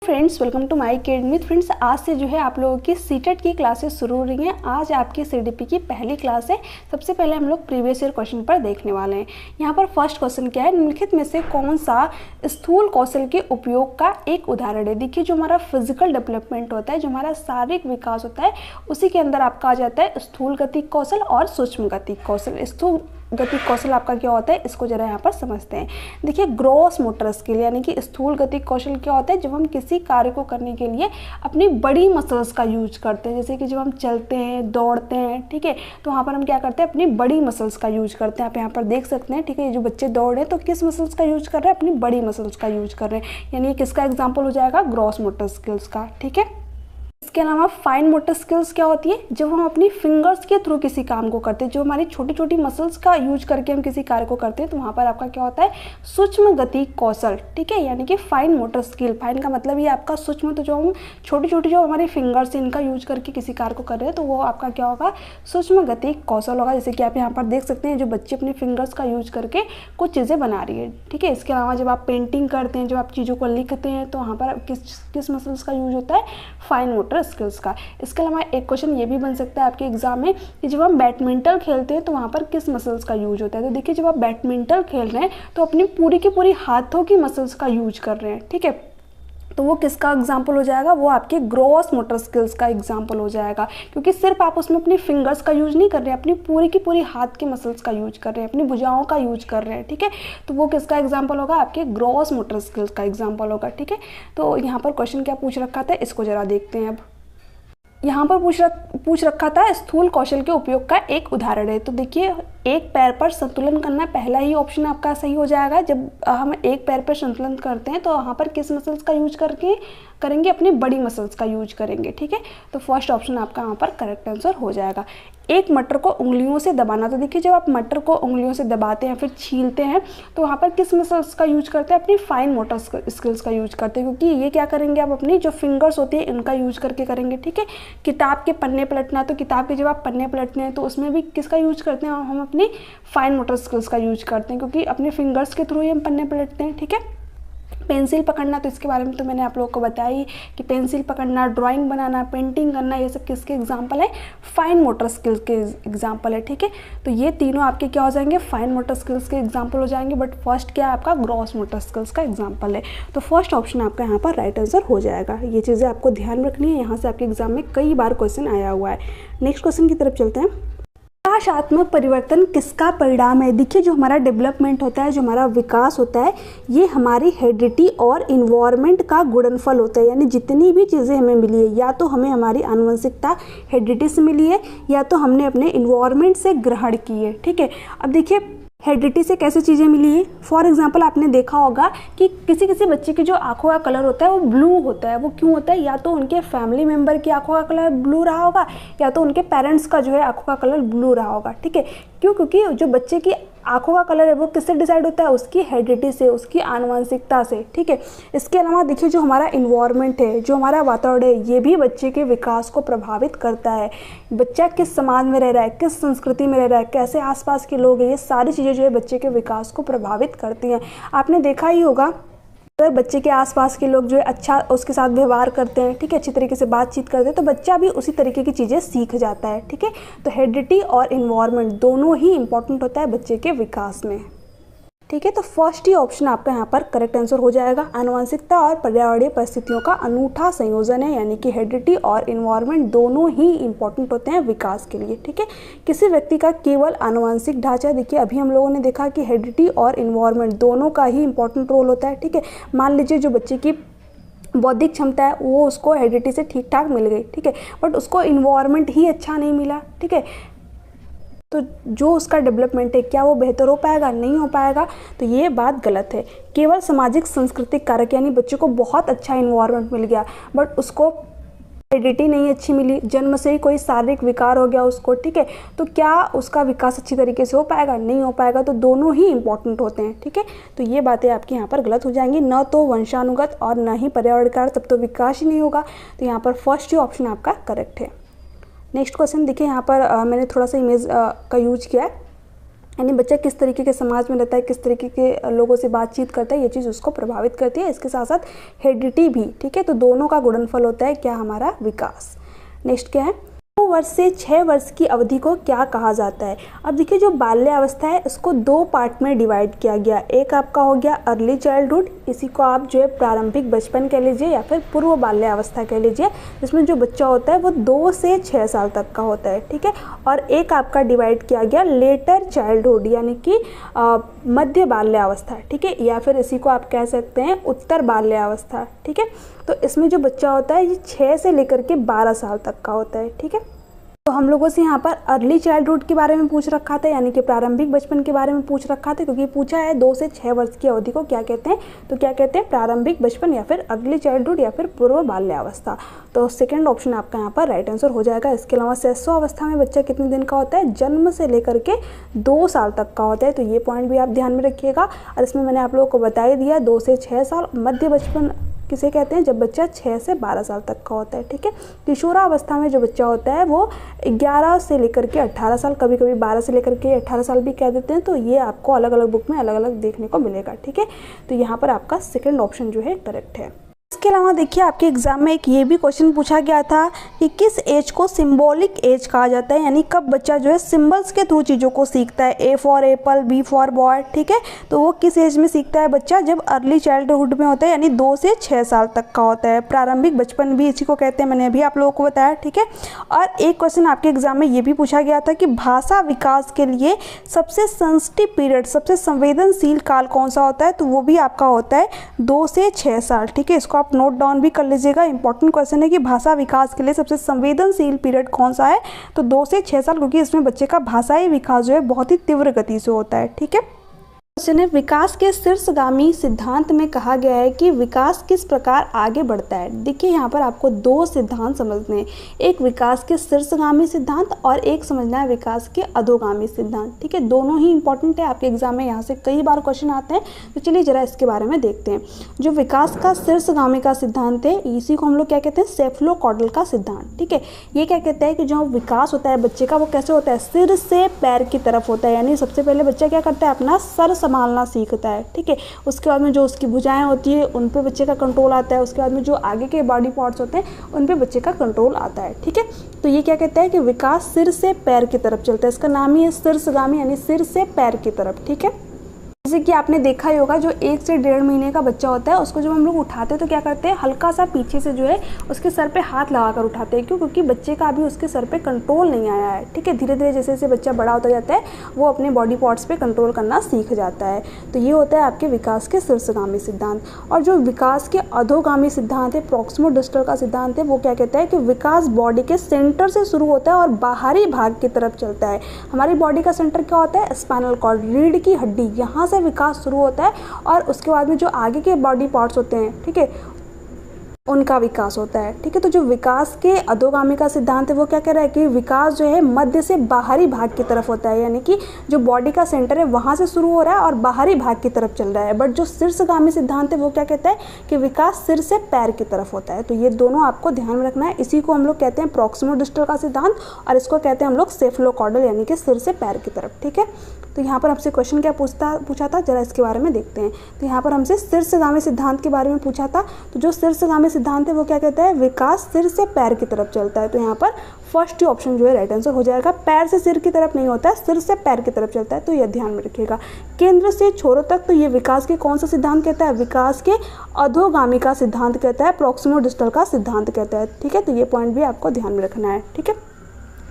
Friends, welcome to my academy. Friends, आज से जो है आप लोगों की सीटेट की क्लासेस शुरू हो रही हैं। आज आपकी सीडीपी की पहली क्लास है। सबसे पहले हम लोग प्रीवियस ईयर क्वेश्चन पर देखने वाले हैं। यहाँ पर फर्स्ट क्वेश्चन क्या है, निम्नलिखित में से कौन सा स्थूल कौशल के उपयोग का एक उदाहरण है। देखिए, जो हमारा फिजिकल डेवलपमेंट होता है, जो हमारा शारीरिक विकास होता है, उसी के अंदर आपका आ जाता है स्थूल गतिक कौशल और सूक्ष्म गतिक कौशल। स्थूल गतिक कौशल आपका क्या होता है, इसको जरा यहाँ पर समझते हैं। देखिए, ग्रॉस मोटर स्किल यानी कि स्थूल गतिक कौशल क्या होता है, जब हम किसी कार्य को करने के लिए अपनी बड़ी मसल्स का यूज करते हैं। जैसे कि जब हम चलते हैं, दौड़ते हैं, ठीक है, तो वहाँ पर हम क्या करते हैं, अपनी बड़ी मसल्स का यूज करते हैं। आप यहाँ पर देख सकते हैं, ठीक है, ये जो बच्चे दौड़ रहे हैं तो किस मसल्स का यूज कर रहे हैं, अपनी बड़ी मसल्स का यूज कर रहे हैं। यानी किसका एग्जाम्पल हो जाएगा, ग्रॉस मोटर स्किल्स का। ठीक है, इसके अलावा फाइन मोटर स्किल्स क्या होती है, जब हम अपनी फिंगर्स के थ्रू किसी काम को करते हैं, जो हमारी छोटी छोटी मसल्स का यूज करके हम किसी कार्य को करते हैं, तो वहाँ पर आपका क्या होता है, सूक्ष्म गतिक कौशल। ठीक है, यानी कि फाइन मोटर स्किल। फाइन का मतलब ये आपका सूक्ष्म, तो जो हम छोटी छोटी जो हमारी फिंगर्स इनका यूज करके किसी कार्य को कर रहे हैं, तो वो आपका क्या होगा, सूक्ष्म गतिक कौशल होगा। जैसे कि आप यहाँ पर देख सकते हैं, जो बच्चे अपने फिंगर्स का यूज करके कुछ चीज़ें बना रही है। ठीक है, इसके अलावा जब आप पेंटिंग करते हैं, जब आप चीज़ों को लिखते हैं, तो वहाँ पर किस मसल्स का यूज होता है, फाइन मोटर स्किल्स का। इसके अलावा एक क्वेश्चन ये भी बन सकता है आपके एग्जाम में कि जब हम बैडमिंटन खेलते हैं तो वहाँ पर किस मसल्स का यूज होता है। तो देखिए, जब आप बैडमिंटन खेल रहे हैं तो अपनी पूरी की पूरी हाथों की मसल्स का यूज कर रहे हैं। ठीक है, तो वो किसका एग्जाम्पल हो जाएगा, वो आपके ग्रॉस मोटर स्किल्स का एग्जाम्पल हो जाएगा, क्योंकि सिर्फ आप उसमें अपनी फिंगर्स का यूज नहीं कर रहे हैं, अपनी पूरी की पूरी हाथ के मसल्स का यूज कर रहे हैं, अपनी भुजाओं का यूज कर रहे हैं। ठीक है, तो वो किसका एग्जाम्पल होगा, आपके ग्रॉस मोटर स्किल्स का एग्जाम्पल होगा। ठीक है, तो यहाँ पर क्वेश्चन क्या पूछ रखा था, इसको जरा देखते हैं। अब यहाँ पर पूछ रखा था स्थूल कौशल के उपयोग का एक उदाहरण है। तो देखिए, एक पैर पर संतुलन करना, पहला ही ऑप्शन आपका सही हो जाएगा। जब हम एक पैर पर संतुलन करते हैं तो वहाँ पर किस मसल्स का यूज करके करेंगे, अपनी बड़ी मसल्स का यूज करेंगे। ठीक है, तो फर्स्ट ऑप्शन आपका वहाँ पर करेक्ट आंसर हो जाएगा। एक मटर को उंगलियों से दबाना। तो देखिए, जब आप मटर को उंगलियों से दबाते हैं, फिर छीलते हैं, तो वहाँ पर किस मसल्स का यूज करते हैं, अपनी फाइन मोटर स्किल्स का यूज करते हैं, क्योंकि ये क्या करेंगे, आप अपनी जो फिंगर्स होती है इनका यूज करके करेंगे। ठीक है, किताब के पन्ने पलटना, तो किताब के जब आप पन्ने पलटते हैं तो उसमें भी किसका यूज करते हैं, हम अपनी फाइन मोटर स्किल्स का यूज करते हैं, क्योंकि अपने फिंगर्स के थ्रू ही हम पन्ने पलटते हैं। ठीक है, पेंसिल पकड़ना, तो इसके बारे में तो मैंने आप लोगों को बताया कि पेंसिल पकड़ना, ड्राइंग बनाना, पेंटिंग करना, ये सब किसके एग्जाम्पल है, फाइन मोटर स्किल्स के एग्जाम्पल है। ठीक है, तो ये तीनों आपके क्या हो जाएंगे, फाइन मोटर स्किल्स के एग्जाम्पल हो जाएंगे, बट फर्स्ट क्या है आपका, ग्रॉस मोटर स्किल्स का एग्जाम्पल है। तो फर्स्ट ऑप्शन आपका यहाँ पर राइट आंसर हो जाएगा। ये चीज़ें आपको ध्यान रखनी है, यहाँ से आपके एग्जाम में कई बार क्वेश्चन आया हुआ है। नेक्स्ट क्वेश्चन की तरफ चलते हैं। विकासात्मक परिवर्तन किसका परिणाम है। देखिए, जो हमारा डेवलपमेंट होता है, जो हमारा विकास होता है, ये हमारी हेरिडिटी और इन्वायरमेंट का गुणनफल होता है। यानी जितनी भी चीज़ें हमें मिली है, या तो हमें हमारी आनुवंशिकता हेरिडिटी से मिली है, या तो हमने अपने इन्वायरमेंट से ग्रहण की है। ठीक है, अब देखिए, हेरिडिटी से कैसे चीज़ें मिली है। फॉर एग्जांपल, आपने देखा होगा कि किसी किसी बच्चे की जो आंखों का कलर होता है वो ब्लू होता है। वो क्यों होता है, या तो उनके फैमिली मेम्बर की आंखों का कलर ब्लू रहा होगा, या तो उनके पेरेंट्स का जो है आंखों का कलर ब्लू रहा होगा। ठीक है, क्यों, क्योंकि जो बच्चे की आंखों का कलर है वो किससे डिसाइड होता है, उसकी हेरिडिटी से, उसकी आनुवंशिकता से। ठीक है, इसके अलावा देखिए, जो हमारा इन्वायरमेंट है, जो हमारा वातावरण है, ये भी बच्चे के विकास को प्रभावित करता है। बच्चा किस समाज में रह रहा है, किस संस्कृति में रह रहा है, कैसे आसपास के लोग हैं, ये सारी चीज़ें जो है बच्चे के विकास को प्रभावित करती हैं। आपने देखा ही होगा, अगर बच्चे के आसपास के लोग जो है अच्छा उसके साथ व्यवहार करते हैं, ठीक है, अच्छी तरीके से बातचीत करते हैं, तो बच्चा भी उसी तरीके की चीज़ें सीख जाता है। ठीक है, तो हेरिडिटी और इन्वायरमेंट दोनों ही इंपॉर्टेंट होता है बच्चे के विकास में। ठीक है, तो फर्स्ट ही ऑप्शन आपका यहाँ पर करेक्ट आंसर हो जाएगा। आनुवंशिकता और पर्यावरणीय परिस्थितियों का अनूठा संयोजन है, यानी कि हेरिडिटी और इन्वायरमेंट दोनों ही इंपॉर्टेंट होते हैं विकास के लिए। ठीक है, किसी व्यक्ति का केवल आनुवंशिक ढांचा, देखिए अभी हम लोगों ने देखा कि हेरिडिटी और इन्वायरमेंट दोनों का ही इंपॉर्टेंट रोल होता है। ठीक है, मान लीजिए जो बच्चे की बौद्धिक क्षमता है वो उसको हेरिडिटी से ठीक ठाक मिल गई, ठीक है, बट उसको इन्वायरमेंट ही अच्छा नहीं मिला। ठीक है, तो जो उसका डेवलपमेंट है, क्या वो बेहतर हो पाएगा, नहीं हो पाएगा। तो ये बात गलत है। केवल सामाजिक सांस्कृतिक कारक, यानी बच्चे को बहुत अच्छा इन्वायरमेंट मिल गया बट उसको हेरिडिटी नहीं अच्छी मिली, जन्म से ही कोई शारीरिक विकार हो गया उसको, ठीक है, तो क्या उसका विकास अच्छी तरीके से हो पाएगा, नहीं हो पाएगा। तो दोनों ही इंपॉर्टेंट होते हैं। ठीक है, तो ये बातें आपकी यहाँ पर गलत हो जाएंगी, न तो वंशानुगत और न ही पर्यावरण कारक, तब तो विकास ही नहीं होगा। तो यहाँ पर फर्स्ट ही ऑप्शन आपका करेक्ट है। नेक्स्ट क्वेश्चन देखिए, यहाँ पर मैंने थोड़ा सा इमेज का यूज किया है। यानी बच्चा किस तरीके के समाज में रहता है, किस तरीके के लोगों से बातचीत करता है, ये चीज़ उसको प्रभावित करती है। इसके साथ साथ हेरिडिटी भी, ठीक है। तो दोनों का गुणनफल होता है क्या, हमारा विकास। नेक्स्ट क्या है, 2 वर्ष से 6 वर्ष की अवधि को क्या कहा जाता है। अब देखिए जो बाल्यावस्था है इसको 2 पार्ट में डिवाइड किया गया। एक आपका हो गया अर्ली चाइल्डहुड, इसी को आप जो है प्रारंभिक बचपन कह लीजिए या फिर पूर्व बाल्यावस्था कह लीजिए, जिसमें जो बच्चा होता है वो 2 से 6 साल तक का होता है, ठीक है। और एक आपका डिवाइड किया गया लेटर चाइल्डहुड, यानी कि मध्य बाल्यावस्था, ठीक है, या फिर इसी को आप कह सकते हैं उत्तर बाल्यावस्था, ठीक है। तो इसमें जो बच्चा होता है ये 6 से लेकर के 12 साल तक का होता है, ठीक है। तो हम लोगों से यहाँ पर अर्ली चाइल्डहुड के बारे में पूछ रखा था, यानी कि प्रारंभिक बचपन के बारे में पूछ रखा था, क्योंकि पूछा है 2 से 6 वर्ष की अवधि को क्या कहते हैं, तो क्या कहते हैं, प्रारंभिक बचपन या फिर अर्ली चाइल्डहुड या फिर पूर्व बाल्यावस्था। तो सेकंड ऑप्शन आपका यहाँ पर राइट आंसर हो जाएगा। इसके अलावा शिशुअवस्था में बच्चा कितने दिन का होता है, जन्म से लेकर के 2 साल तक का होता है। तो ये पॉइंट भी आप ध्यान में रखिएगा। और इसमें मैंने आप लोगों को बता ही दिया 2 से 6 साल। मध्य बचपन किसे कहते हैं, जब बच्चा 6 से 12 साल तक का होता है, ठीक है। किशोरावस्था में जो बच्चा होता है वो 11 से लेकर के 18 साल, कभी कभी 12 से लेकर के 18 साल भी कह देते हैं। तो ये आपको अलग अलग बुक में अलग अलग देखने को मिलेगा, ठीक है। तो यहाँ पर आपका सेकंड ऑप्शन जो है करेक्ट है। इसके अलावा देखिए आपके एग्जाम में एक ये भी क्वेश्चन पूछा गया था कि किस एज को सिंबॉलिक एज कहा जाता है, यानी कब बच्चा जो है सिंबल्स के थ्रू चीज़ों को सीखता है। A for apple, B for boy, ठीक है। तो वो किस एज में सीखता है बच्चा, जब अर्ली चाइल्डहुड में होता है, यानी 2 से 6 साल तक का होता है। प्रारंभिक बचपन भी इसी को कहते हैं, मैंने अभी आप लोगों को बताया, ठीक है। और एक क्वेश्चन आपके एग्जाम में ये भी पूछा गया था कि भाषा विकास के लिए सबसे सेंसिटिव पीरियड, सबसे संवेदनशील काल कौन सा होता है, तो वो भी आपका होता है 2 से 6 साल, ठीक है। इसको आप नोट डाउन भी कर लीजिएगा। इंपॉर्टेंट क्वेश्चन है कि भाषा विकास के लिए सबसे संवेदनशील पीरियड कौन सा है, तो 2 से 6 साल, क्योंकि इसमें बच्चे का भाषाई विकास जो है बहुत ही तीव्र गति से होता है, ठीक है। क्वेश्चन है विकास के शीर्षगामी सिद्धांत में कहा गया है कि विकास किस प्रकार आगे बढ़ता है। देखिए यहाँ पर आपको 2 सिद्धांत समझने हैं, एक विकास के शीर्षगामी सिद्धांत और एक समझना है विकास के अधोगामी सिद्धांत, ठीक है। दोनों ही इंपॉर्टेंट है, आपके एग्जाम में यहाँ से कई बार क्वेश्चन आते हैं। तो चलिए जरा इसके बारे में देखते हैं। जो विकास का शीर्षगामी का सिद्धांत है, इसी को हम लोग क्या कहते हैं, सेफलोकॉडल का सिद्धांत, ठीक है। ये क्या कहता है कि जो विकास होता है बच्चे का वो कैसे होता है, सिर से पैर की तरफ होता है। यानी सबसे पहले बच्चा क्या करता है, अपना सर संभालना सीखता है, ठीक है। उसके बाद में जो उसकी भुजाएं होती है उन पे बच्चे का कंट्रोल आता है। उसके बाद में जो आगे के बॉडी पार्ट्स होते हैं उन पे बच्चे का कंट्रोल आता है, ठीक है। तो ये क्या कहता है कि विकास सिर से पैर की तरफ चलता है। इसका नाम ही है शीर्षगामी, यानी सिर से पैर की तरफ, ठीक है। जैसे कि आपने देखा ही होगा जो 1 से 1.5 महीने का बच्चा होता है उसको जब हम लोग उठाते हैं तो क्या करते हैं, हल्का सा पीछे से जो है उसके सर पे हाथ लगाकर उठाते हैं। क्यों, क्योंकि बच्चे का अभी उसके सर पे कंट्रोल नहीं आया है, ठीक है। धीरे धीरे जैसे जैसे बच्चा बड़ा होता जाता है वो अपने बॉडी पार्ट्स पे कंट्रोल करना सीख जाता है। तो ये होता है आपके विकास के शीर्षगामी सिद्धांत। और जो विकास के अधोगामी सिद्धांत है, प्रॉक्सिमोडिस्टल का सिद्धांत है, वो क्या कहता है कि विकास बॉडी के सेंटर से शुरू होता है और बाहरी भाग की तरफ चलता है। हमारी बॉडी का सेंटर क्या होता है, स्पाइनल कॉर्ड, रीढ़ की हड्डी, यहाँ से विकास शुरू होता है और उसके बाद में जो आगे के बॉडी पार्ट्स होते हैं, ठीक है, उनका विकास होता है, ठीक है। तो जो विकास के अधोगामी का सिद्धांत है वो क्या कह रहा है कि विकास जो है मध्य से बाहरी भाग की तरफ होता है। यानी कि जो बॉडी का सेंटर है वहाँ से शुरू हो रहा है और बाहरी भाग की तरफ चल रहा है। बट जो शीर्षगामी सिद्धांत है वो क्या कहता है कि विकास सिर से पैर की तरफ होता है। तो ये दोनों आपको ध्यान में रखना है। इसी को हम लोग कहते हैं प्रॉक्सिमोडिस्टल का सिद्धांत और इसको कहते हैं हम लोग सेफलोकॉडल, यानी कि सिर से पैर की तरफ, ठीक है। तो यहाँ पर हमसे क्वेश्चन क्या पूछा था, जरा इसके बारे में देखते हैं। तो यहाँ पर हमसे शीर्षगामी सिद्धांत के बारे में पूछा था। तो जो शीर्षगामी सिद्धांत है वो क्या कहता है, विकास सिर से पैर की तरफ चलता है। तो यहाँ पर फर्स्ट ऑप्शन जो है राइट आंसर हो जाएगा। पैर से सिर की तरफ नहीं होता है, सिर से पैर की तरफ चलता है। तो यह ध्यान में रखिएगा। केंद्र से छोरों तक, तो ये विकास के कौन सा सिद्धांत कहता है, विकास के अधोगामी का सिद्धांत कहता है, प्रॉक्सिमोडिस्टल का सिद्धांत कहता है, ठीक है। तो ये पॉइंट भी आपको ध्यान में रखना है, ठीक है।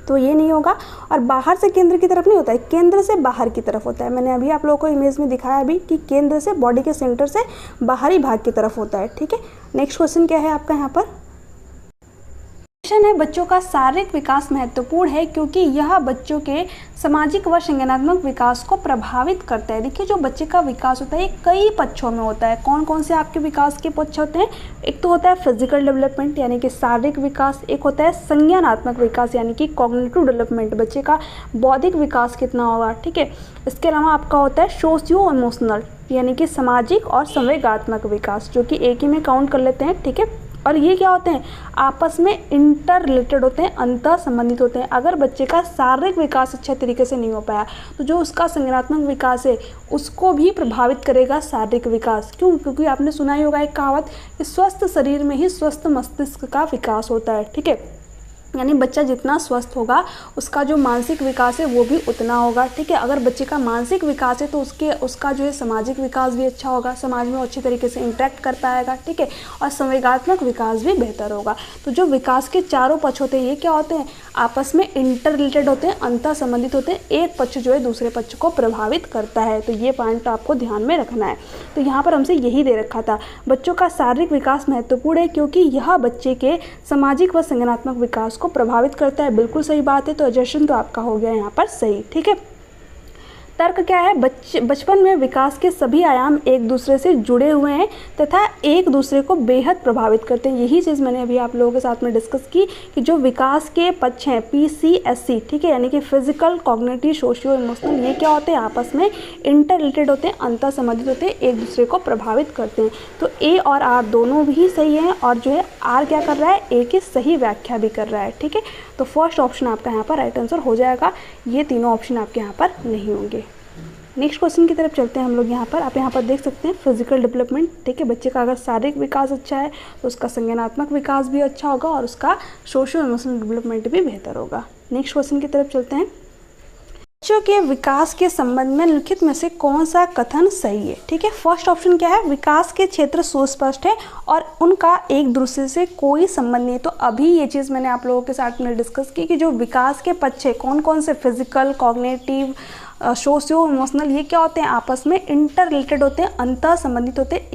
तो ये नहीं होगा। और बाहर से केंद्र की तरफ नहीं होता है, केंद्र से बाहर की तरफ होता है। मैंने अभी आप लोगों को इमेज में दिखाया अभी कि केंद्र से, बॉडी के सेंटर से बाहरी भाग की तरफ होता है, ठीक है। नेक्स्ट क्वेश्चन क्या है आपका यहाँ पर, क्वेश्चन है बच्चों का शारीरिक विकास महत्वपूर्ण है क्योंकि यह बच्चों के सामाजिक व संज्ञानात्मक विकास को प्रभावित करता है। देखिए जो बच्चे का विकास होता है ये कई पक्षों में होता है। कौन कौन से आपके विकास के पक्ष होते हैं, एक तो होता है फिजिकल डेवलपमेंट यानी कि शारीरिक विकास, एक होता है संज्ञानात्मक विकास यानी कि कॉग्निटिव डेवलपमेंट, बच्चे का बौद्धिक विकास कितना होगा, ठीक है। इसके अलावा आपका होता है सोशियो इमोशनल यानी कि सामाजिक और संवेगात्मक विकास, जो कि एक ही में काउंट कर लेते हैं, ठीक है। और ये क्या होते हैं, आपस में इंटर रिलेटेड होते हैं, अंतः संबंधित होते हैं। अगर बच्चे का शारीरिक विकास अच्छे तरीके से नहीं हो पाया तो जो उसका संज्ञानात्मक विकास है उसको भी प्रभावित करेगा शारीरिक विकास। क्यों? क्योंकि आपने सुना ही होगा एक कहावत कि स्वस्थ शरीर में ही स्वस्थ मस्तिष्क का विकास होता है। ठीक है, यानी बच्चा जितना स्वस्थ होगा उसका जो मानसिक विकास है वो भी उतना होगा। ठीक है, अगर बच्चे का मानसिक विकास है तो उसका जो है सामाजिक विकास भी अच्छा होगा, समाज में अच्छे तरीके से इंटरेक्ट कर पाएगा। ठीक है, और संवेगात्मक विकास भी बेहतर होगा। तो जो विकास के चारों पक्ष होते हैं ये क्या होते हैं, आपस में इंटर रिलेटेड होते हैं, अंतर संबंधित होते हैं। एक पक्ष जो है दूसरे पक्ष को प्रभावित करता है। तो ये पॉइंट आपको ध्यान में रखना है। तो यहाँ पर हमसे यही दे रखा था, बच्चों का शारीरिक विकास महत्वपूर्ण है क्योंकि यह बच्चे के सामाजिक व संज्ञानात्मक विकास को प्रभावित करता है। बिल्कुल सही बात है। तो एजर्शन तो आपका हो गया यहाँ पर सही। ठीक है, तर्क क्या है, बचपन में विकास के सभी आयाम एक दूसरे से जुड़े हुए हैं तथा एक दूसरे को बेहद प्रभावित करते हैं। यही चीज़ मैंने अभी आप लोगों के साथ में डिस्कस की कि जो विकास के पक्ष हैं PCSC, ठीक है, यानी कि फिजिकल, कॉग्निटिव, सोशियो इमोशनल, ये क्या होते हैं, आपस में इंटर रिलेटेड होते हैं, अंतर संबंधित होते हैं, एक दूसरे को प्रभावित करते हैं। तो A और R दोनों भी सही हैं और जो है R क्या कर रहा है, A की सही व्याख्या भी कर रहा है। ठीक है, तो फर्स्ट ऑप्शन आपका यहाँ पर राइट आंसर हो जाएगा। ये तीनों ऑप्शन आपके यहाँ पर नहीं होंगे। नेक्स्ट क्वेश्चन की तरफ चलते हैं हम लोग। यहाँ पर आप यहाँ पर देख सकते हैं फिजिकल डेवलपमेंट। ठीक है, बच्चे का अगर शारीरिक विकास अच्छा है तो उसका संज्ञानात्मक विकास भी अच्छा होगा और उसका सोशियो इमोशनल डेवलपमेंट भी बेहतर होगा। नेक्स्ट क्वेश्चन की तरफ चलते हैं। बच्चों के विकास के संबंध में निम्नलिखित में से कौन सा कथन सही है। ठीक है, फर्स्ट ऑप्शन क्या है, विकास के क्षेत्र सुस्पष्ट है और उनका एक दूसरे से कोई संबंध नहीं है। तो अभी ये चीज़ मैंने आप लोगों के साथ में डिस्कस की कि जो विकास के पक्ष है कौन कौन से, फिजिकल, कॉग्निटिव, सोशियो इमोशनल, ये क्या होते हैं, आपस में इंटर रिलेटेड होते हैं, अंतः संबंधित होते हैं।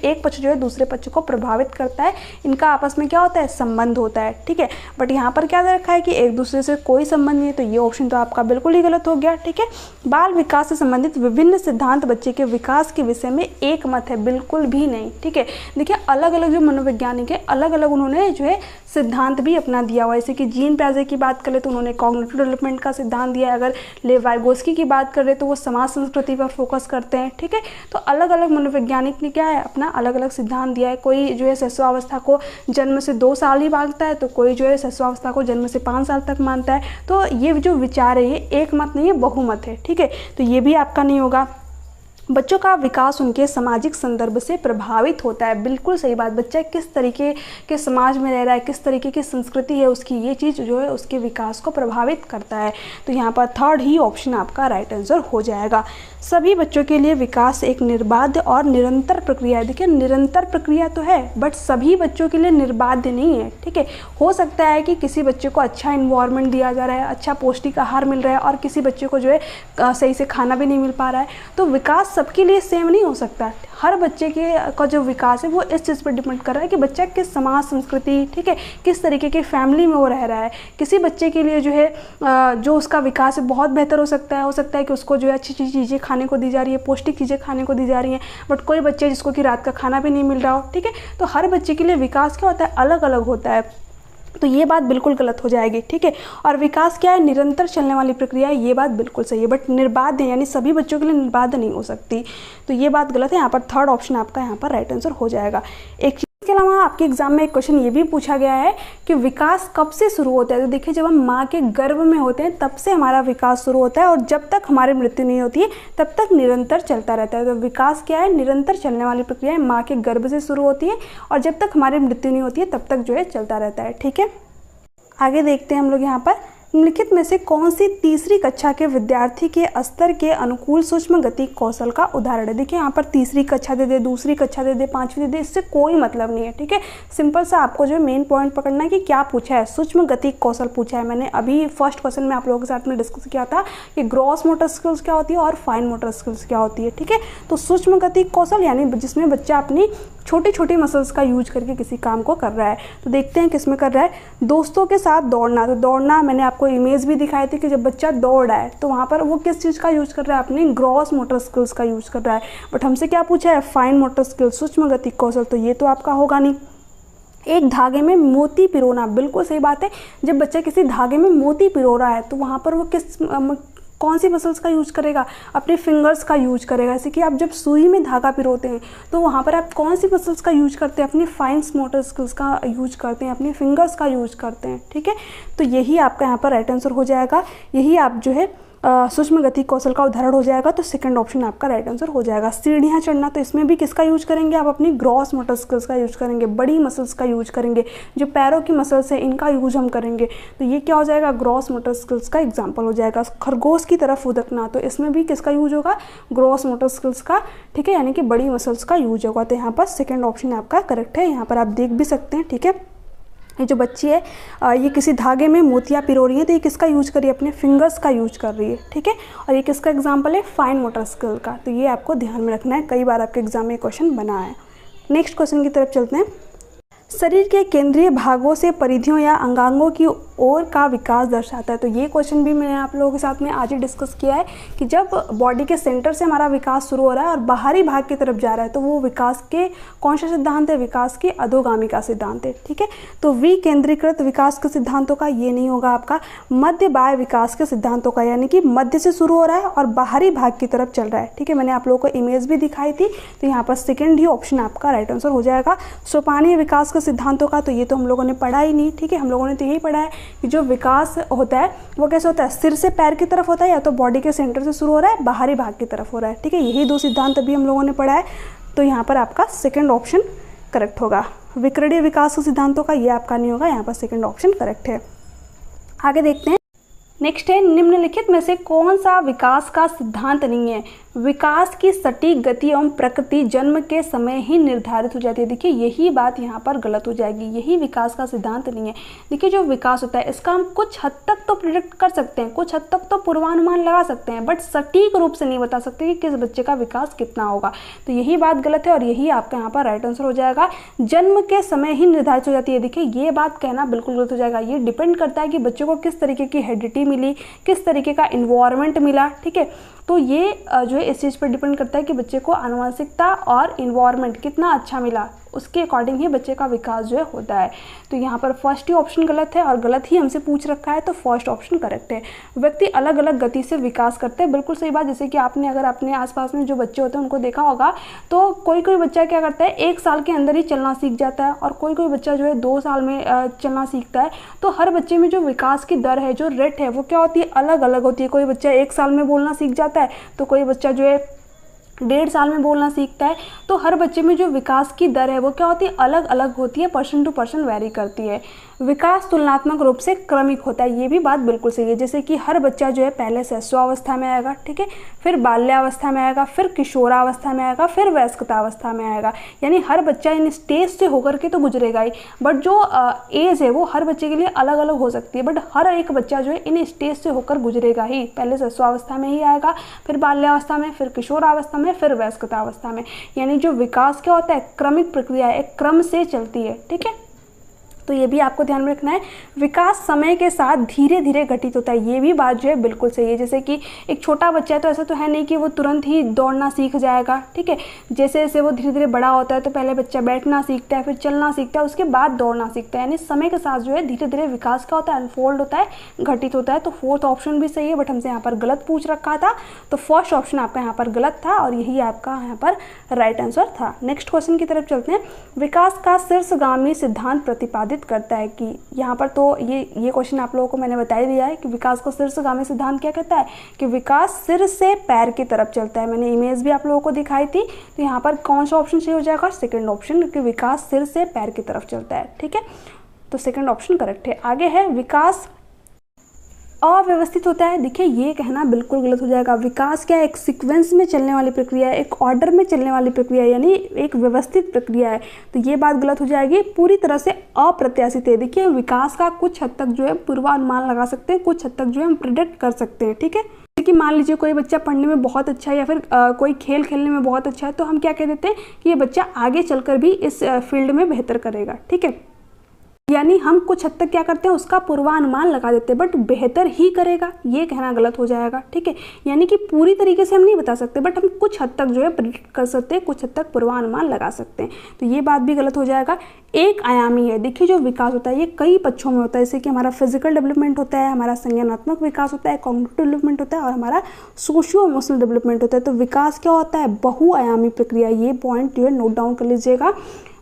एक पक्ष जो है दूसरे पक्ष को प्रभावित करता है, इनका आपस में क्या होता है, संबंध होता है। ठीक है, बट यहाँ पर क्या दे रखा है कि एक दूसरे से कोई संबंध नहीं है। तो ये ऑप्शन तो आपका बिल्कुल ही गलत हो गया। ठीक है, बाल विकास से संबंधित विभिन्न सिद्धांत बच्चे के विकास के विषय में एक मत है, बिल्कुल भी नहीं। ठीक है, देखिए अलग अलग जो मनोवैज्ञानिक है अलग अलग उन्होंने जो है सिद्धांत भी अपना दिया हुआ है। जैसे कि जीन पियाजे की बात करें तो उन्होंने कॉग्निटिव डेवलपमेंट का सिद्धांत दिया है। अगर लेव वाइगोस्की की बात कर रहे तो वो समाज संस्कृति पर फोकस करते हैं। ठीक है, तो अलग अलग मनोवैज्ञानिक ने क्या है, अपना अलग अलग सिद्धांत दिया है। कोई जो है शिशुअवस्था को जन्म से 2 साल ही मानता है तो कोई जो है शिशुअवस्था को जन्म से 5 साल तक मानता है। तो ये जो विचार है ये एक मत नहीं है, बहुमत है। ठीक है, तो ये भी आपका नहीं होगा। बच्चों का विकास उनके सामाजिक संदर्भ से प्रभावित होता है, बिल्कुल सही बात। बच्चा किस तरीके के समाज में रह रहा है, किस तरीके की संस्कृति है उसकी, ये चीज़ जो है उसके विकास को प्रभावित करता है। तो यहाँ पर थर्ड ही ऑप्शन आपका राइट आंसर हो जाएगा। सभी बच्चों के लिए विकास एक निर्बाध और निरंतर प्रक्रिया है। देखिए निरंतर प्रक्रिया तो है बट सभी बच्चों के लिए निर्बाध नहीं है। ठीक है, हो सकता है कि किसी बच्चे को अच्छा इन्वायरमेंट दिया जा रहा है, अच्छा पौष्टिक आहार मिल रहा है और किसी बच्चे को जो है सही से खाना भी नहीं मिल पा रहा है। तो विकास सबके लिए सेम नहीं हो सकता। हर बच्चे का जो विकास है वो इस चीज़ पर डिपेंड कर रहा है कि बच्चा किस समाज संस्कृति, ठीक है, किस तरीके की फैमिली में वो रह रहा है। किसी बच्चे के लिए जो है जो उसका विकास है बहुत बेहतर हो सकता है कि उसको जो है अच्छी चीज़ें खाने को दी जा रही है, पौष्टिक चीज़ें खाने को दी जा रही हैं, बट कोई बच्चे जिसको कि रात का खाना भी नहीं मिल रहा हो। ठीक है, तो हर बच्चे के लिए विकास क्या होता है, अलग अलग होता है। तो ये बात बिल्कुल गलत हो जाएगी। ठीक है, और विकास क्या है, निरंतर चलने वाली प्रक्रिया है, ये बात बिल्कुल सही है। बट निर्बाध है यानी सभी बच्चों के लिए निर्बाध नहीं हो सकती, तो ये बात गलत है। यहाँ पर थर्ड ऑप्शन आपका यहाँ पर राइट आंसर हो जाएगा। इसके अलावा आपके एग्जाम में एक क्वेश्चन ये भी पूछा गया है कि विकास कब से शुरू होता है। तो देखिए जब हम माँ के गर्भ में होते हैं तब से हमारा विकास शुरू होता है और जब तक हमारी मृत्यु नहीं होती है तब तक निरंतर चलता रहता है। तो विकास क्या है, निरंतर चलने वाली प्रक्रिया है, माँ के गर्भ से शुरू होती है और जब तक हमारी मृत्यु नहीं होती है तब तक जो है चलता रहता है। ठीक है, आगे देखते हैं हम लोग यहाँ पर निम्नलिखित में से कौन सी तीसरी कक्षा के विद्यार्थी के स्तर के अनुकूल सूक्ष्म गति कौशल का उदाहरण है। देखिए यहाँ पर तीसरी कक्षा दे दे, दूसरी कक्षा दे दे, पांचवी दे दे, इससे कोई मतलब नहीं है। ठीक है, सिंपल सा आपको जो है मेन पॉइंट पकड़ना है कि क्या पूछा है, सूक्ष्म गति कौशल पूछा है। मैंने अभी फर्स्ट क्वेश्चन में आप लोगों के साथ में डिस्कस किया था कि ग्रॉस मोटर स्किल्स क्या होती है और फाइन मोटर स्किल्स क्या होती है। ठीक है, तो सूक्ष्म गति कौशल यानी जिसमें बच्चा अपनी छोटी छोटी मसल्स का यूज करके किसी काम को कर रहा है। तो देखते हैं किस में कर रहा है, दोस्तों के साथ दौड़ना। तो दौड़ना मैंने आपको इमेज भी दिखाई थी कि जब बच्चा दौड़ रहा है तो वहाँ पर वो किस चीज़ का यूज कर रहा है, अपनी ग्रॉस मोटर स्किल्स का यूज कर रहा है। बट हमसे क्या पूछा है, फाइन मोटर स्किल्स, सूक्ष्म गति कौशल, तो ये तो आपका होगा नहीं। एक धागे में मोती पिरोना, बिल्कुल सही बात है। जब बच्चा किसी धागे में मोती पिरो रहा है तो वहाँ पर वो कौन सी मसल्स का यूज करेगा, अपने फिंगर्स का यूज करेगा। जैसे कि आप जब सुई में धागा पिरोते हैं तो वहाँ पर आप कौन सी मसल्स का यूज करते हैं, अपनी फाइन मोटर स्किल्स का यूज करते हैं, अपने फिंगर्स का यूज करते हैं। ठीक है, तो यही आपका यहाँ पर राइट आंसर हो जाएगा। यही आप जो है सूक्ष्म गति कौशल का उदाहरण हो जाएगा, तो सेकंड ऑप्शन आपका राइट आंसर हो जाएगा। सीढ़ियाँ चढ़ना, तो इसमें भी किसका यूज करेंगे आप, अपनी ग्रॉस मोटर स्किल्स का यूज करेंगे, बड़ी मसल्स का यूज करेंगे, जो पैरों की मसल्स है इनका यूज हम करेंगे। तो ये क्या हो जाएगा, ग्रॉस मोटर स्किल्स का एग्जाम्पल हो जाएगा। खरगोश की तरफ उदकना, तो इसमें भी किसका यूज होगा, ग्रॉस मोटर स्किल्स का। ठीक है, यानी कि बड़ी मसल्स का यूज होगा। तो यहाँ पर सेकेंड ऑप्शन आपका करेक्ट है। यहाँ पर आप देख भी सकते हैं। ठीक है, ये जो बच्ची है ये किसी धागे में मोतियाँ पिरो रही है, तो ये किसका यूज कर रही है, अपने फिंगर्स का यूज कर रही है। ठीक है, और ये किसका एग्जांपल है, फाइन मोटर स्किल का। तो ये आपको ध्यान में रखना है, कई बार आपके एग्जाम में क्वेश्चन बना है। नेक्स्ट क्वेश्चन की तरफ चलते हैं। शरीर के केंद्रीय भागों से परिधियों या अंगांगों की ओर का विकास दर्शाता है। तो ये क्वेश्चन भी मैंने आप लोगों के साथ में आज ही डिस्कस किया है कि जब बॉडी के सेंटर से हमारा विकास शुरू हो रहा है और बाहरी भाग की तरफ जा रहा है, तो वो विकास के कौन सा सिद्धांत है, विकास के अधोगामी का सिद्धांत है। ठीक है, तो विकेंद्रीकृत विकास के सिद्धांतों का ये नहीं होगा आपका, मध्य बाह्य विकास के सिद्धांतों का, यानी कि मध्य से शुरू हो रहा है और बाहरी भाग की तरफ चल रहा है। ठीक है, मैंने आप लोगों को इमेज भी दिखाई थी, तो यहाँ पर सेकेंड ही ऑप्शन आपका राइट आंसर हो जाएगा। सोपानीय विकास के सिद्धांतों का तो ये तो हम लोगों ने पढ़ा ही नहीं। ठीक है, हम लोगों ने तो यही पढ़ा है कि जो विकास होता है वो कैसे होता है, सिर से पैर की तरफ होता है, या तो बॉडी के सेंटर से शुरू हो रहा है, बाहरी भाग की तरफ हो रहा है। ठीक है, यही दो सिद्धांत अभी हम लोगों ने पढ़ा है। तो यहाँ पर आपका सेकेंड ऑप्शन करेक्ट होगा। विकरणीय विकास के सिद्धांतों का ये आपका नहीं होगा, यहाँ पर सेकेंड ऑप्शन करेक्ट है। आगे देखते हैं। नेक्स्ट है, निम्नलिखित में से कौन सा विकास का सिद्धांत नहीं है। विकास की सटीक गति एवं प्रकृति जन्म के समय ही निर्धारित हो जाती है। देखिए, यही बात यहाँ पर गलत हो जाएगी, यही विकास का सिद्धांत नहीं है। देखिए, जो विकास होता है इसका हम कुछ हद तक तो प्रिडिक्ट कर सकते हैं, कुछ हद तक तो पूर्वानुमान लगा सकते हैं, बट सटीक रूप से नहीं बता सकते कि किस बच्चे का विकास कितना होगा। तो यही बात गलत है और यही आपका यहाँ पर राइट आंसर हो जाएगा। जन्म के समय ही निर्धारित हो जाती है। देखिए, ये बात कहना बिल्कुल गलत हो जाएगा। ये डिपेंड करता है कि बच्चे को किस तरीके की हेरिडिटी मिली, किस तरीके का इन्वायरमेंट मिला। ठीक है, तो ये जो है इस चीज़ पर डिपेंड करता है कि बच्चे को आनुवंशिकता और इन्वायरमेंट कितना अच्छा मिला, उसके अकॉर्डिंग ही बच्चे का विकास जो है होता है। तो यहाँ पर फर्स्ट ही ऑप्शन गलत है और गलत ही हमसे पूछ रखा है, तो फर्स्ट ऑप्शन करेक्ट है। व्यक्ति अलग अलग गति से विकास करते हैं, बिल्कुल सही बात। जैसे कि आपने अगर अपने आसपास में जो बच्चे होते हैं उनको देखा होगा, तो कोई कोई बच्चा क्या करता है, 1 साल के अंदर ही चलना सीख जाता है, और कोई कोई बच्चा जो है 2 साल में चलना सीखता है। तो हर बच्चे में जो विकास की दर है, जो रेट है, वो क्या होती है, अलग अलग होती है। कोई बच्चा 1 साल में बोलना सीख जाता है, तो कोई बच्चा जो है 1.5 साल में बोलना सीखता है। तो हर बच्चे में जो विकास की दर है वो क्या होती है, अलग अलग होती है, पर्सन टू पर्सन वैरी करती है। विकास तुलनात्मक रूप से क्रमिक होता है, ये भी बात बिल्कुल सही है। जैसे कि हर बच्चा जो है पहले शैशवावस्था में आएगा, ठीक है, फिर बाल्यावस्था में आएगा, फिर किशोरावस्था में आएगा, फिर वयस्कतावस्था में आएगा। यानी हर बच्चा इन स्टेज से होकर के तो गुजरेगा ही, बट जो एज है वो हर बच्चे के लिए अलग अलग हो सकती है, बट हर एक बच्चा जो है इन स्टेज से होकर गुजरेगा ही। पहले शैशवावस्था में ही आएगा, फिर बाल्यावस्था में, फिर किशोरावस्था में, फिर वयस्कतावस्था में। यानी जो विकास क्या होता है, क्रमिक प्रक्रिया है, एक क्रम से चलती है। ठीक है, तो ये भी आपको ध्यान में रखना है। विकास समय के साथ धीरे धीरे घटित होता है, ये भी बात जो है बिल्कुल सही है। जैसे कि एक छोटा बच्चा है तो ऐसा तो है नहीं कि वो तुरंत ही दौड़ना सीख जाएगा। ठीक है, जैसे जैसे वो धीरे धीरे बड़ा होता है तो पहले बच्चा बैठना सीखता है, फिर चलना सीखता है, उसके बाद दौड़ना सीखता है। यानी समय के साथ जो है धीरे धीरे विकास क्या होता है, अनफोल्ड होता है, घटित होता है। तो फोर्थ ऑप्शन भी सही है, बट हमसे यहाँ पर गलत पूछ रखा था, तो फर्स्ट ऑप्शन आपका यहाँ पर गलत था और यही आपका यहाँ पर राइट आंसर था। नेक्स्ट क्वेश्चन की तरफ चलते हैं। विकास का शीर्षगामी सिद्धांत प्रतिपादित करता है कि यहाँ पर तो ये क्वेश्चन आप लोगों को मैंने बता ही दिया है कि विकास का शीर्षगामी सिद्धांत क्या कहता है कि विकास सिर से पैर की तरफ चलता है। मैंने इमेज भी आप लोगों को दिखाई थी, तो यहाँ पर कौन सा ऑप्शन सही हो जाएगा, सेकंड ऑप्शन, क्योंकि विकास सिर से पैर की तरफ चलता है। ठीक है, तो सेकंड ऑप्शन करेक्ट है। आगे है विकास अव्यवस्थित होता है। देखिए, ये कहना बिल्कुल गलत हो जाएगा। विकास क्या है, एक सीक्वेंस में चलने वाली प्रक्रिया है, एक ऑर्डर में चलने वाली प्रक्रिया है, यानी एक व्यवस्थित प्रक्रिया है। तो ये बात गलत हो जाएगी, पूरी तरह से अप्रत्याशित है। देखिए, विकास का कुछ हद तक जो है पूर्वानुमान लगा सकते हैं, कुछ हद तक जो है हम प्रिडिक्ट कर सकते हैं। ठीक है, कि मान लीजिए कोई बच्चा पढ़ने में बहुत अच्छा है या फिर कोई खेल खेलने में बहुत अच्छा है, तो हम क्या कह देते हैं कि ये बच्चा आगे चलकर भी इस फील्ड में बेहतर करेगा। ठीक है, यानी हम कुछ हद तक क्या करते हैं, उसका पूर्वानुमान लगा देते हैं, बट बेहतर ही करेगा ये कहना गलत हो जाएगा, ठीक है। यानी कि पूरी तरीके से हम नहीं बता सकते, बट हम कुछ हद तक जो है प्रेडिक्ट कर सकते हैं, कुछ हद तक पूर्वानुमान लगा सकते हैं, तो ये बात भी गलत हो जाएगा। एक आयामी है, देखिए जो विकास होता है ये कई पक्षों में होता है, जैसे कि हमारा फिजिकल डेवलपमेंट होता है, हमारा संज्ञानात्मक विकास होता है, कॉग्निटिव डेवलपमेंट होता है और हमारा सोशियो इमोशनल डेवलपमेंट होता है। तो विकास क्या होता है, बहुआयामी प्रक्रिया, ये पॉइंट जो है नोट डाउन कर लीजिएगा।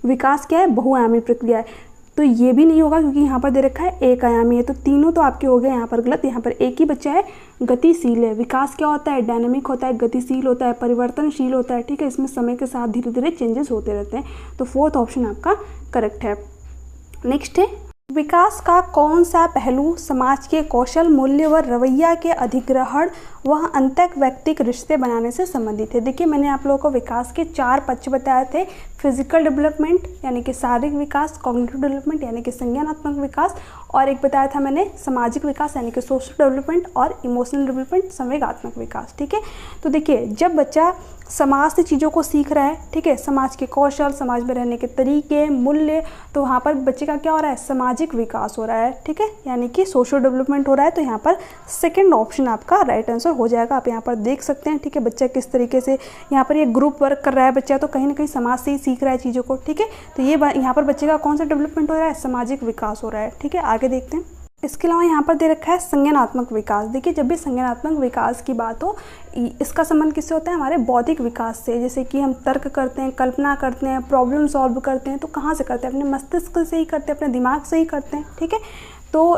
विकास क्या है, बहुआयामी प्रक्रिया है। तो ये भी नहीं होगा क्योंकि यहाँ पर दे रखा है एक आयामी है, तो तीनों तो आपके हो गए यहाँ पर गलत। यहाँ पर एक ही बच्चा है गतिशील है। विकास क्या होता है, डायनामिक होता है, गतिशील होता है, परिवर्तनशील होता है, ठीक है। इसमें समय के साथ धीरे धीरे चेंजेस होते रहते हैं, तो फोर्थ ऑप्शन आपका करेक्ट है। नेक्स्ट है, विकास का कौन सा पहलू समाज के कौशल, मूल्य व रवैया के अधिग्रहण व अंतः व्यक्तिक रिश्ते बनाने से संबंधित है। देखिए मैंने आप लोगों को विकास के 4 पक्ष बताए थे, फिजिकल डेवलपमेंट यानी कि शारीरिक विकास, कॉग्निटिव डेवलपमेंट यानी कि संज्ञानात्मक विकास, और एक बताया था मैंने सामाजिक विकास यानी कि सोशल डेवलपमेंट, और इमोशनल डेवलपमेंट संवेगात्मक विकास, ठीक है। तो देखिए जब बच्चा समाज से चीज़ों को सीख रहा है, ठीक है, समाज के कौशल, समाज में रहने के तरीके, मूल्य, तो वहाँ पर बच्चे का क्या हो रहा है, सामाजिक विकास हो रहा है, ठीक है, यानी कि सोशल डेवलपमेंट हो रहा है। तो यहाँ पर सेकंड ऑप्शन आपका राइट आंसर हो जाएगा। आप यहाँ पर देख सकते हैं, ठीक है, बच्चा किस तरीके से यहाँ पर ये ग्रुप वर्क कर रहा है बच्चा, तो कहीं ना कहीं समाज से ही सीख रहा है चीज़ों को, ठीक है। तो ये यहाँ पर बच्चे का कौन सा डेवलपमेंट हो रहा है, सामाजिक विकास हो रहा है, ठीक है। आगे देखते हैं। इसके अलावा यहाँ पर दे रखा है संज्ञानात्मक विकास। देखिए जब भी संज्ञानात्मक विकास की बात हो, इसका संबंध किससे होता है, हमारे बौद्धिक विकास से। जैसे कि हम तर्क करते हैं, कल्पना करते हैं, प्रॉब्लम सॉल्व करते हैं, तो कहाँ से करते हैं, अपने मस्तिष्क से ही करते हैं, अपने दिमाग से ही करते हैं, ठीक है। तो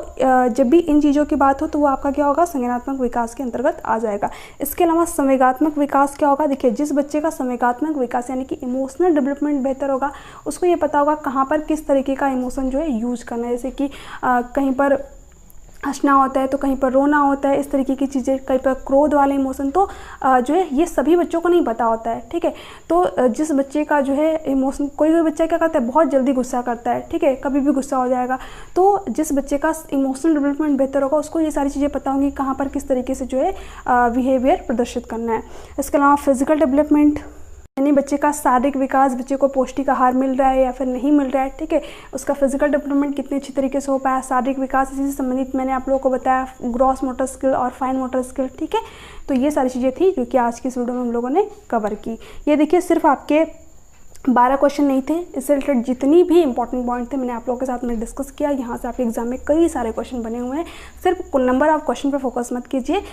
जब भी इन चीज़ों की बात हो तो वो आपका क्या होगा, संज्ञानात्मक विकास के अंतर्गत आ जाएगा। इसके अलावा संवेगात्मक विकास क्या होगा, देखिए जिस बच्चे का संवेगात्मक विकास यानी कि इमोशनल डेवलपमेंट बेहतर होगा, उसको ये पता होगा कहाँ पर किस तरीके का इमोशन जो है यूज करना है। जैसे कि कहीं पर हंसना होता है तो कहीं पर रोना होता है, इस तरीके की चीज़ें, कहीं पर क्रोध वाले इमोशन, तो जो है ये सभी बच्चों को नहीं पता होता है, ठीक है। तो जिस बच्चे का जो है इमोशन, कोई बच्चा क्या करता है, बहुत जल्दी गुस्सा करता है, ठीक है, कभी भी गुस्सा हो जाएगा। तो जिस बच्चे का इमोशनल डेवलपमेंट बेहतर होगा, उसको ये सारी चीज़ें पता होंगी कहाँ पर किस तरीके से जो है बिहेवियर प्रदर्शित करना है। इसके अलावा फिजिकल डेवलपमेंट यानी बच्चे का शारीरिक विकास, बच्चे को पौष्टिक आहार मिल रहा है या फिर नहीं मिल रहा है, ठीक है, उसका फिजिकल डेवलपमेंट कितने अच्छी तरीके से हो पाया। शारीरिक विकास इसी से संबंधित मैंने आप लोगों को बताया, ग्रॉस मोटर स्किल और फाइन मोटर स्किल, ठीक है। तो ये सारी चीज़ें थी जो कि आज की इस वीडियो में हम लोगों ने कवर की। ये देखिए सिर्फ आपके 12 क्वेश्चन नहीं थे, इससे रिलेटेड जितनी भी इंपॉर्टेंट पॉइंट थे मैंने आप लोगों के साथ में डिस्कस किया। यहाँ से आपके एग्जाम में कई सारे क्वेश्चन बने हुए हैं। सिर्फ कुल नंबर ऑफ क्वेश्चन पर फोकस मत कीजिए,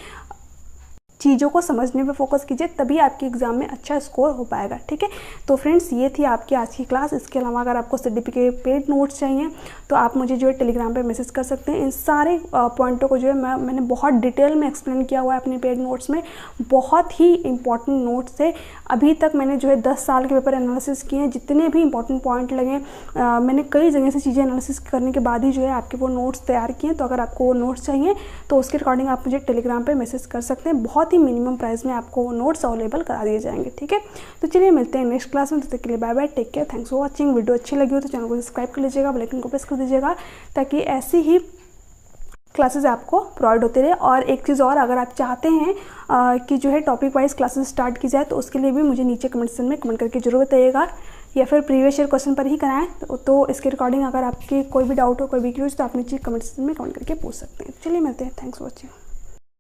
चीज़ों को समझने पे फोकस कीजिए, तभी आपके एग्जाम में अच्छा स्कोर हो पाएगा, ठीक है। तो फ्रेंड्स ये थी आपकी आज की क्लास। इसके अलावा अगर आपको CDP के पेड नोट्स चाहिए तो आप मुझे जो है टेलीग्राम पे मैसेज कर सकते हैं। इन सारे पॉइंटों को जो है मैंने बहुत डिटेल में एक्सप्लेन किया हुआ है अपने पेड नोट्स में। बहुत ही इंपॉर्टेंट नोट्स है। अभी तक मैंने जो है 10 साल के पेपर एनालिसिस किए हैं, जितने भी इंपॉर्टेंट पॉइंट लगे मैंने कई जगह से चीज़ें एनालिसिस करने के बाद ही जो है आपके वो नोट्स तैयार किए हैं। तो अगर आपको वो नोट्स चाहिए तो उसके अकॉर्डिंग आप मुझे टेलीग्राम पर मैसेज कर सकते हैं। बहुत ही मिनिमम प्राइस में आपको वो नोट्स अवेलेबल करा दिए जाएंगे, ठीक है। तो चलिए मिलते हैं नेक्स्ट क्लास में, तब तक के लिए bye bye, take care, thanks for watching. Video अच्छी लगी हो तो चैनल को सब्सक्राइब कर लीजिएगा, बेल आइकन को प्रेस कर दीजिएगा, ताकि ऐसी ही क्लासेस आपको प्रोवाइड होते रहे। और एक चीज़ और, अगर आप चाहते हैं कि जो है टॉपिक वाइज क्लासेस स्टार्ट की जाए तो उसके लिए भी मुझे नीचे कमेंट सेक्शन में कमेंट करके जरूर बताइएगा, या फिर प्रीवियस ईयर क्वेश्चन पर ही कराएं। तो इसके रिकॉर्डिंग अगर आपकी कोई भी डाउट हो, कोई भी क्यूज, तो आप नीचे कमेंट सेक्शन में कमेंट करके पूछ सकते हैं। चलिए मिलते हैं, थैंक्स फॉर वॉचिंग।